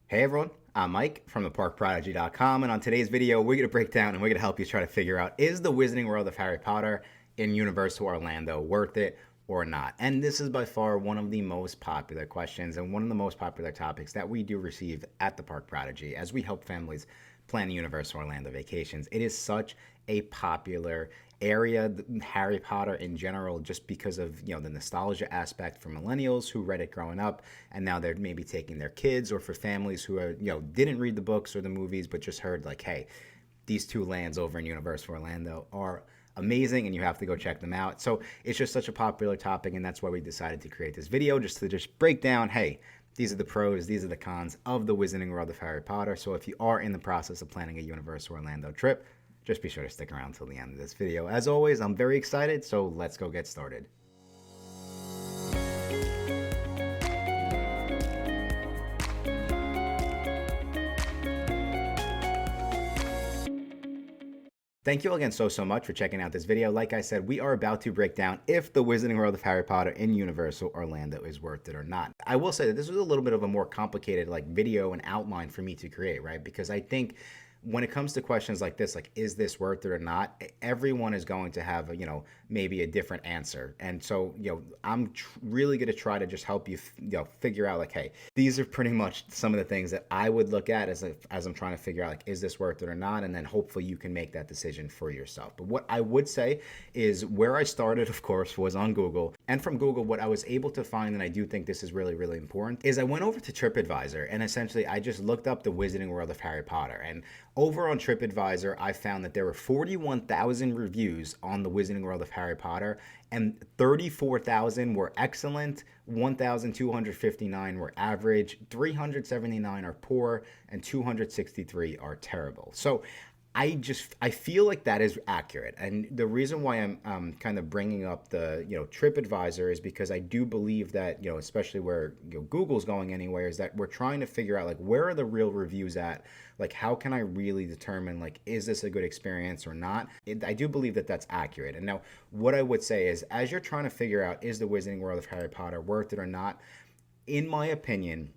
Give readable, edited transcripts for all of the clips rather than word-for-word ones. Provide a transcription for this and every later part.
Hey everyone, I'm Mike from theparkprodigy.com, and on today's video, we're going to break down and we're going to help you try to figure out, is the Wizarding World of Harry Potter in Universal Orlando worth it or not? And this is by far one of the most popular questions and one of the most popular topics that we do receive at the Park Prodigy as we help families plan Universal Orlando vacations. It is such a popular area, Harry Potter in general, just because of the nostalgia aspect for millennials who read it growing up, and now they're maybe taking their kids, or for families who are didn't read the books or the movies but just heard like, hey, these two lands over in Universal Orlando are amazing and you have to go check them out. So it's just such a popular topic, and that's why we decided to create this video, just to break down, hey, these are the pros, these are the cons of the Wizarding World of Harry Potter. So if you are in the process of planning a Universal Orlando trip, just be sure to stick around till the end of this video. As always, I'm very excited, so let's go get started. Thank you again so much for checking out this video. Like I said, we are about to break down if the Wizarding World of Harry Potter in Universal Orlando is worth it or not. I will say that this was a little bit of a more complicated video and outline for me to create, right? Because I think when it comes to questions like this, like, is this worth it or not, everyone is going to have maybe a different answer. And so I'm really going to try to just help you figure out, like, hey, these are pretty much some of the things that I would look at as I'm trying to figure out, like, is this worth it or not, and then hopefully you can make that decision for yourself. But what I would say is, where I started, of course, was on Google. And from Google, what I was able to find, and I do think this is really, really important, is I went over to TripAdvisor, and essentially I just looked up the Wizarding World of Harry Potter. And over on TripAdvisor, I found that there were 41,000 reviews on the Wizarding World of Harry Potter, and 34,000 were excellent, 1,259 were average, 379 are poor, and 263 are terrible. So I feel like that is accurate, and the reason why I'm kind of bringing up the TripAdvisor is because I do believe that especially where Google's going anywhere, is that we're trying to figure out, like, where are the real reviews at, like, how can I really determine, like, is this a good experience or not? I do believe that that's accurate. And now what I would say is, as you're trying to figure out, is the Wizarding World of Harry Potter worth it or not, in my opinion,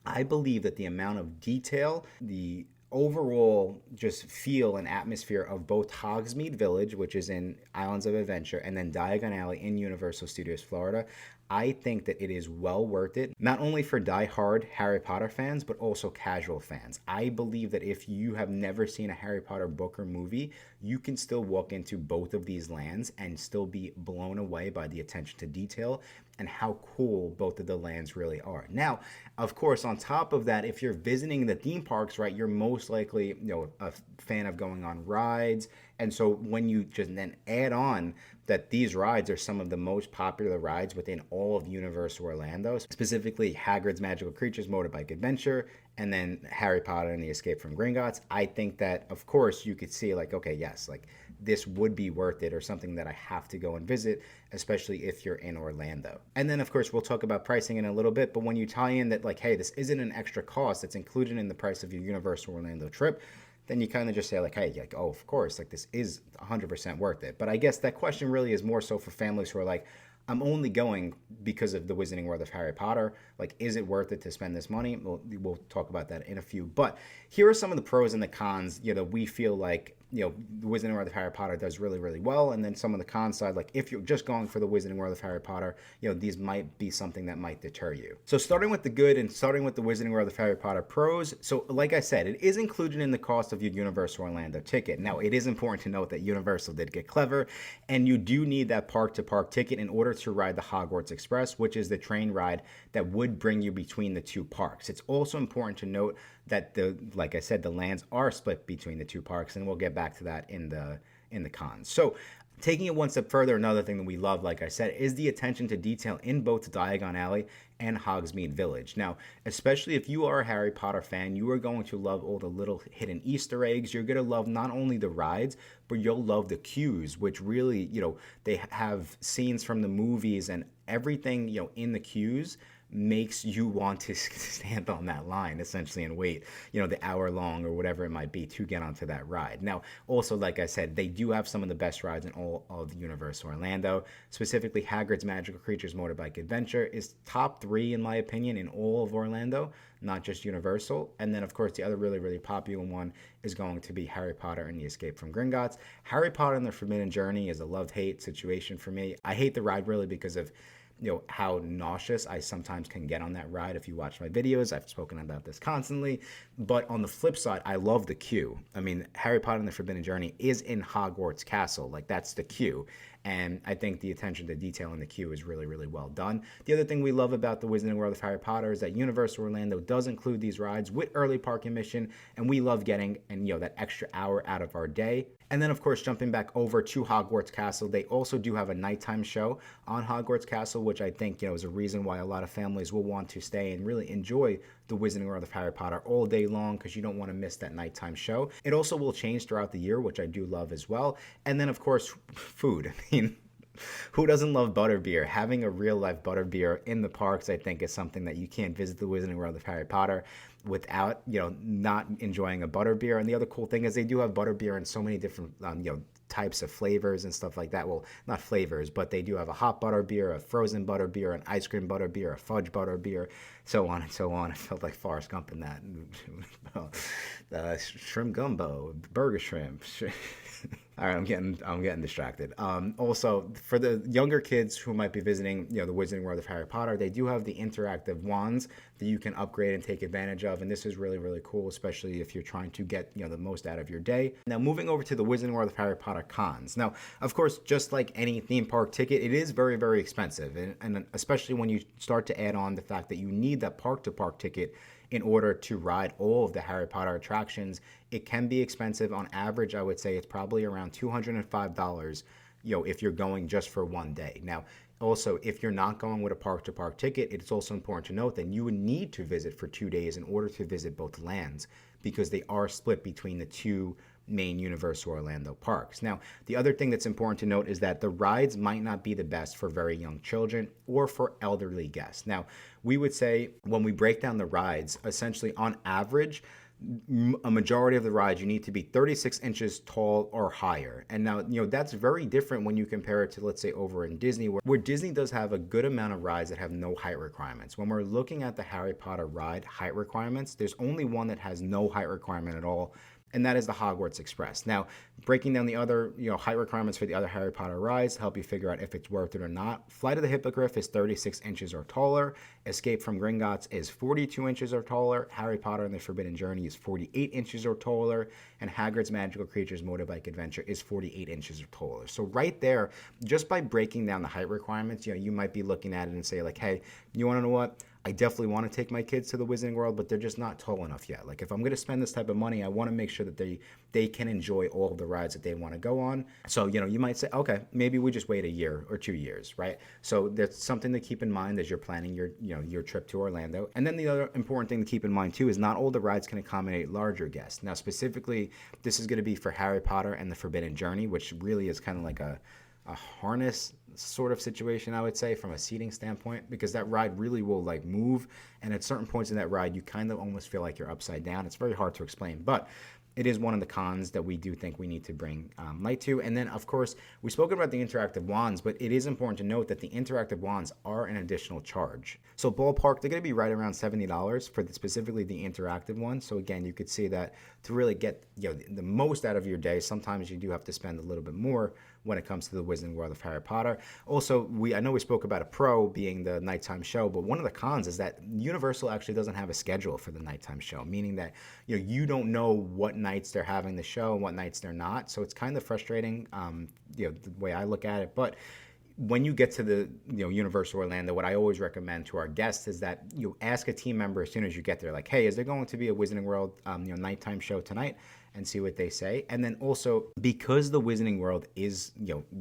I believe that the amount of detail, the overall just feel and atmosphere of both Hogsmeade Village, which is in Islands of Adventure, and then Diagon Alley in Universal Studios Florida, I think that it is well worth it, not only for die-hard Harry Potter fans, but also casual fans. I believe that if you have never seen a Harry Potter book or movie, you can still walk into both of these lands and still be blown away by the attention to detail and how cool both of the lands really are. Now, of course, on top of that, if you're visiting the theme parks, right, you're most likely a fan of going on rides. And so when you just then add on that these rides are some of the most popular rides within all of Universal Orlando, specifically Hagrid's Magical Creatures Motorbike Adventure, and then Harry Potter and the Escape from Gringotts, I think that, of course, you could see, like, okay, yes, like, this would be worth it, or something that I have to go and visit, especially if you're in Orlando. And then, of course, we'll talk about pricing in a little bit, but when you tie in that, like, hey, this isn't an extra cost that's included in the price of your Universal Orlando trip, then you kind of just say, like, hey, like, oh, of course, like, this is 100% worth it. But I guess that question really is more so for families who are like, I'm only going because of the Wizarding World of Harry Potter. Like, is it worth it to spend this money? We'll talk about that in a few. But here are some of the pros and the cons, we feel like, the Wizarding World of Harry Potter does really, really well. And then some of the con side, like, if you're just going for the Wizarding World of Harry Potter, these might be something that might deter you. So starting with the good and starting with the Wizarding World of Harry Potter pros. So like I said, it is included in the cost of your Universal Orlando ticket. Now, it is important to note that Universal did get clever, and you do need that park-to-park ticket in order to ride the Hogwarts Express, which is the train ride that would bring you between the two parks. It's also important to note that like I said, the lands are split between the two parks, and we'll get back to that in the cons. So taking it one step further, another thing that we love, like I said, is the attention to detail in both Diagon Alley and Hogsmeade Village. Now, especially if you are a Harry Potter fan, you are going to love all the little hidden Easter eggs. You're going to love not only the rides, but you'll love the queues, which really, they have scenes from the movies, and everything, in the queues makes you want to stand on that line essentially and wait, the hour long or whatever it might be to get onto that ride. Now, also, like I said, they do have some of the best rides in all of Universal Orlando. Specifically, Hagrid's Magical Creatures Motorbike Adventure is top 3, in my opinion, in all of Orlando. not just Universal. And then, of course, the other really, really popular one is going to be Harry Potter and the Escape from Gringotts. Harry Potter and the Forbidden Journey is a love-hate situation for me. I hate the ride really because of how nauseous I sometimes can get on that ride. If you watch my videos, I've spoken about this constantly. But on the flip side, I love the queue. I mean, Harry Potter and the Forbidden Journey is in Hogwarts Castle. Like, that's the queue. And I think the attention to detail in the queue is really, really well done. The other thing we love about the Wizarding World of Harry Potter is that Universal Orlando does include these rides with early park admission, and we love getting that extra hour out of our day. And then, of course, jumping back over to Hogwarts Castle, they also do have a nighttime show on Hogwarts Castle, which I think, is a reason why a lot of families will want to stay and really enjoy the Wizarding World of Harry Potter all day long, because you don't want to miss that nighttime show. It also will change throughout the year, which I do love as well. And then, of course, food. I mean, who doesn't love butterbeer? Having a real life butterbeer in the parks, I think, is something that you can't visit the Wizarding World of Harry Potter without, not enjoying a butterbeer. And the other cool thing is they do have butterbeer in so many different, types of flavors and stuff like that. Well, not flavors, but they do have a hot butterbeer, a frozen butterbeer, an ice cream butterbeer, a fudge butterbeer, so on and so on. I felt like Forrest Gump in that. Shrimp gumbo, burger shrimp. All right, I'm getting distracted. Also, for the younger kids who might be visiting, the Wizarding World of Harry Potter, they do have the interactive wands that you can upgrade and take advantage of, and this is really, really cool, especially if you're trying to get, the most out of your day. Now, moving over to the Wizarding World of Harry Potter cons. Now, of course, just like any theme park ticket, it is very, very expensive, and especially when you start to add on the fact that you need that park-to-park ticket in order to ride all of the Harry Potter attractions. It can be expensive. On average, I would say it's probably around $205, if you're going just for one day. Now, also, if you're not going with a park-to-park ticket, it's also important to note that you would need to visit for 2 days in order to visit both lands, because they are split between the two main Universal Orlando parks. Now, the other thing that's important to note is that the rides might not be the best for very young children or for elderly guests. Now, we would say when we break down the rides, essentially on average, a majority of the rides you need to be 36 inches tall or higher. And now, that's very different when you compare it to, let's say, over in Disney, where Disney does have a good amount of rides that have no height requirements. When we're looking at the Harry Potter ride height requirements, there's only one that has no height requirement at all, and that is the Hogwarts Express. Now, breaking down the other, height requirements for the other Harry Potter rides to help you figure out if it's worth it or not. Flight of the Hippogriff is 36 inches or taller. Escape from Gringotts is 42 inches or taller. Harry Potter and the Forbidden Journey is 48 inches or taller. And Hagrid's Magical Creatures Motorbike Adventure is 48 inches or taller. So right there, just by breaking down the height requirements, you might be looking at it and say like, hey, you want to know what? I definitely want to take my kids to the Wizarding World, but they're just not tall enough yet. Like, if I'm going to spend this type of money, I want to make sure that they can enjoy all of the rides that they want to go on. So, you might say, okay, maybe we just wait a year or 2 years, right? So that's something to keep in mind as you're planning your trip to Orlando. And then the other important thing to keep in mind too is not all the rides can accommodate larger guests. Now, specifically, this is going to be for Harry Potter and the Forbidden Journey, which really is kind of like a harness sort of situation, I would say, from a seating standpoint, because that ride really will like move, and at certain points in that ride you kind of almost feel like you're upside down. It's very hard to explain, but it is one of the cons that we do think we need to bring light to. And then, of course, we've spoken about the interactive wands, but it is important to note that the interactive wands are an additional charge. So ballpark, they're going to be right around $70 for specifically the interactive ones. So again, you could see that to really get the most out of your day, sometimes you do have to spend a little bit more when it comes to the Wizarding World of Harry Potter. Also, I know we spoke about a pro being the nighttime show, but one of the cons is that Universal actually doesn't have a schedule for the nighttime show, meaning that you don't know what nights they're having the show and what nights they're not. So it's kind of frustrating, the way I look at it. But when you get to the Universal Orlando, what I always recommend to our guests is that you ask a team member as soon as you get there, like, hey, is there going to be a Wizarding World nighttime show tonight? And see what they say. And then also, because the Wizarding World is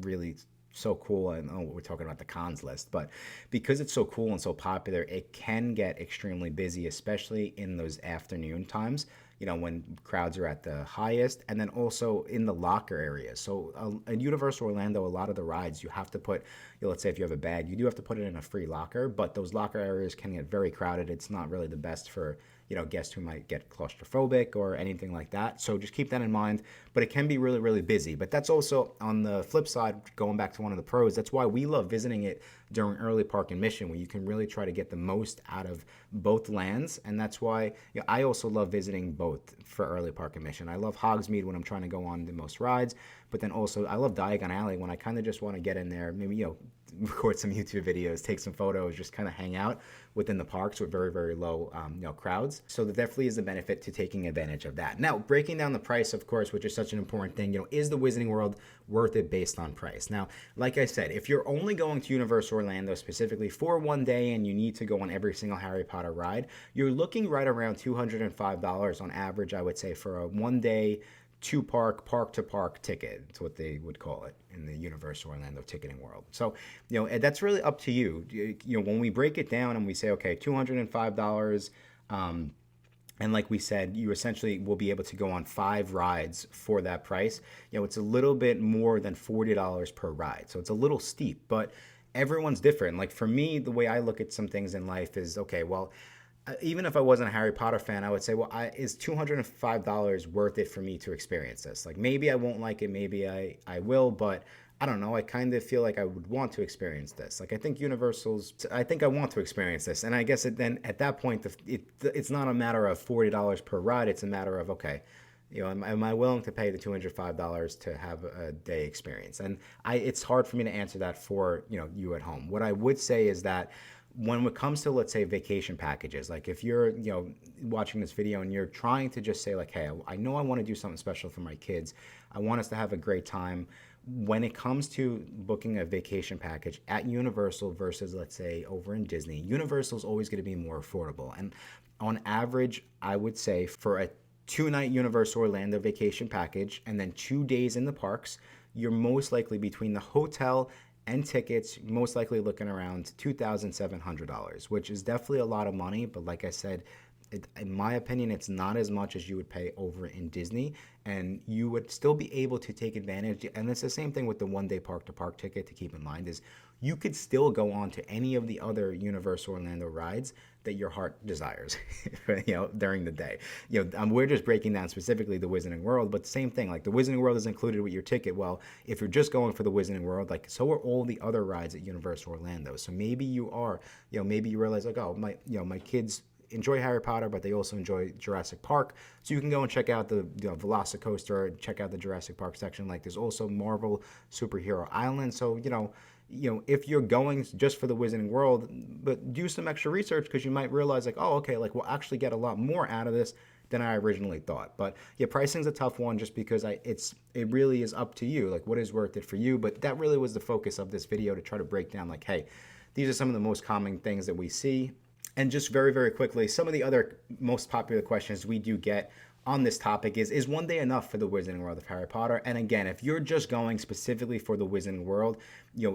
really so cool, I know we're talking about the cons list, but because it's so cool and so popular, it can get extremely busy, especially in those afternoon times, when crowds are at the highest, and then also in the locker areas. So in Universal Orlando, a lot of the rides, you have to put, let's say if you have a bag, you do have to put it in a free locker, but those locker areas can get very crowded. It's not really the best for guests who might get claustrophobic or anything like that. So just keep that in mind. But it can be really, really busy. But that's also on the flip side, going back to one of the pros, that's why we love visiting it during early park and mission, where you can really try to get the most out of both lands. And that's why I also love visiting both for early park and mission. I love Hogsmeade when I'm trying to go on the most rides, but then also I love Diagon Alley when I kind of just want to get in there, maybe record some YouTube videos, take some photos, just kind of hang out within the parks with very, very low crowds. So there definitely is a benefit to taking advantage of that. Now, breaking down the price, of course, which is such an important thing, is the Wizarding World worth it based on price? Now, like I said, if you're only going to Universal Orlando specifically for one day and you need to go on every single Harry Potter ride, you're looking right around $205 on average, I would say, for a one-day park-to-park ticket. It's what they would call it in the Universal Orlando ticketing world. So, that's really up to you. When we break it down and we say, okay, $205, and like we said, you essentially will be able to go on 5 rides for that price. It's a little bit more than $40 per ride. So it's a little steep, but everyone's different. Like for me, the way I look at some things in life is, okay, well, even if I wasn't a Harry Potter fan, I would say, well, is $205 worth it for me to experience this? Like maybe I won't like it, maybe I will, but I don't know. I kind of feel like I would want to experience this. Like I think I think I want to experience this. And I guess then at that point, it's not a matter of $40 per ride. It's a matter of, okay, am I willing to pay the $205 to have a day experience? And it's hard for me to answer that for, you at home. What I would say is that when it comes to, let's say, vacation packages, like if you're, watching this video and you're trying to just say like, hey, I know I want to do something special for my kids. I want us to have a great time. When it comes to booking a vacation package at Universal versus, let's say, over in Disney, Universal is always going to be more affordable. And on average, I would say for a 2-night Universal Orlando vacation package and then 2 days in the parks, you're most likely between the hotel and tickets, most likely looking around $2,700, which is definitely a lot of money. But like I said, in my opinion, it's not as much as you would pay over in Disney, and you would still be able to take advantage. And it's the same thing with the one-day park-to-park ticket to keep in mind is you could still go on to any of the other Universal Orlando rides that your heart desires, during the day. We're just breaking down specifically the Wizarding World, but the same thing, like the Wizarding World is included with your ticket. Well, if you're just going for the Wizarding World, like so are all the other rides at Universal Orlando. So maybe you are, maybe you realize like, oh, my kids enjoy Harry Potter, but they also enjoy Jurassic Park. So you can go and check out the Velocicoaster, check out the Jurassic Park section. Like there's also Marvel Superhero Island. So, if you're going just for the Wizarding World, but do some extra research because you might realize like, oh, okay, like we'll actually get a lot more out of this than I originally thought. But yeah, pricing's a tough one just because it really is up to you, like what is worth it for you. But that really was the focus of this video, to try to break down like, hey, these are some of the most common things that we see. And just very, very quickly, some of the other most popular questions we do get on this topic is one day enough for the Wizarding World of Harry Potter? And again, if you're just going specifically for the Wizarding World,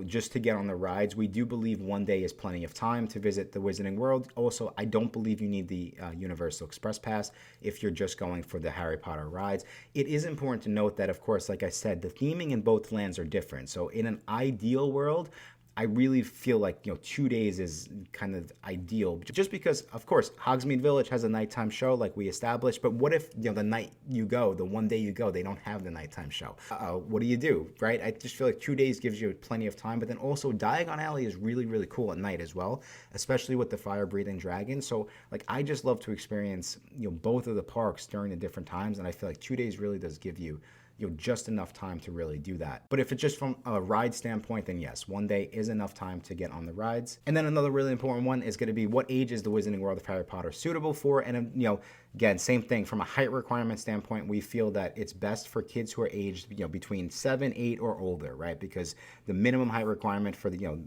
just to get on the rides, we do believe one day is plenty of time to visit the Wizarding World. Also, I don't believe you need the Universal Express Pass if you're just going for the Harry Potter rides. It is important to note that, of course, like I said, the theming in both lands are different. So in an ideal world, I really feel like 2 days is kind of ideal, just because, of course, Hogsmeade Village has a nighttime show like we established. But what if the night you go, the one day you go, they don't have the nighttime show? What do you do, right? I just feel like 2 days gives you plenty of time. But then also Diagon Alley is really, really cool at night as well, especially with the fire-breathing dragon. So like I just love to experience both of the parks during the different times, and I feel like 2 days really does give you just enough time to really do that. But if it's just from a ride standpoint, then yes, one day is enough time to get on the rides. And then another really important one is going to be, what age is the Wizarding World of Harry Potter suitable for? And again, same thing from a height requirement standpoint, we feel that it's best for kids who are aged between 7, 8 or older, right? Because the minimum height requirement for the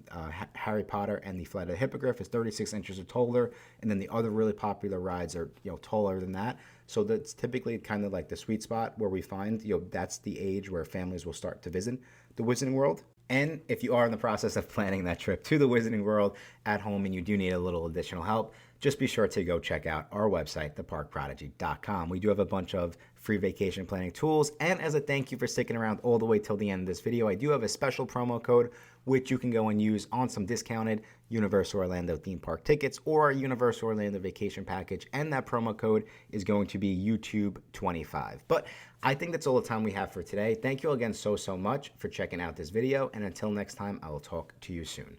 Harry Potter and the Flight of the Hippogriff is 36 inches or taller, and then the other really popular rides are taller than that. So that's typically kind of like the sweet spot where we find, that's the age where families will start to visit the Wizarding World. And if you are in the process of planning that trip to the Wizarding World at home and you do need a little additional help, just be sure to go check out our website, theparkprodigy.com. We do have a bunch of free vacation planning tools. And as a thank you for sticking around all the way till the end of this video, I do have a special promo code which you can go and use on some discounted Universal Orlando theme park tickets or Universal Orlando vacation package, and that promo code is going to be YouTube25. But I think that's all the time we have for today. Thank you all again so much for checking out this video, and until next time, I will talk to you soon.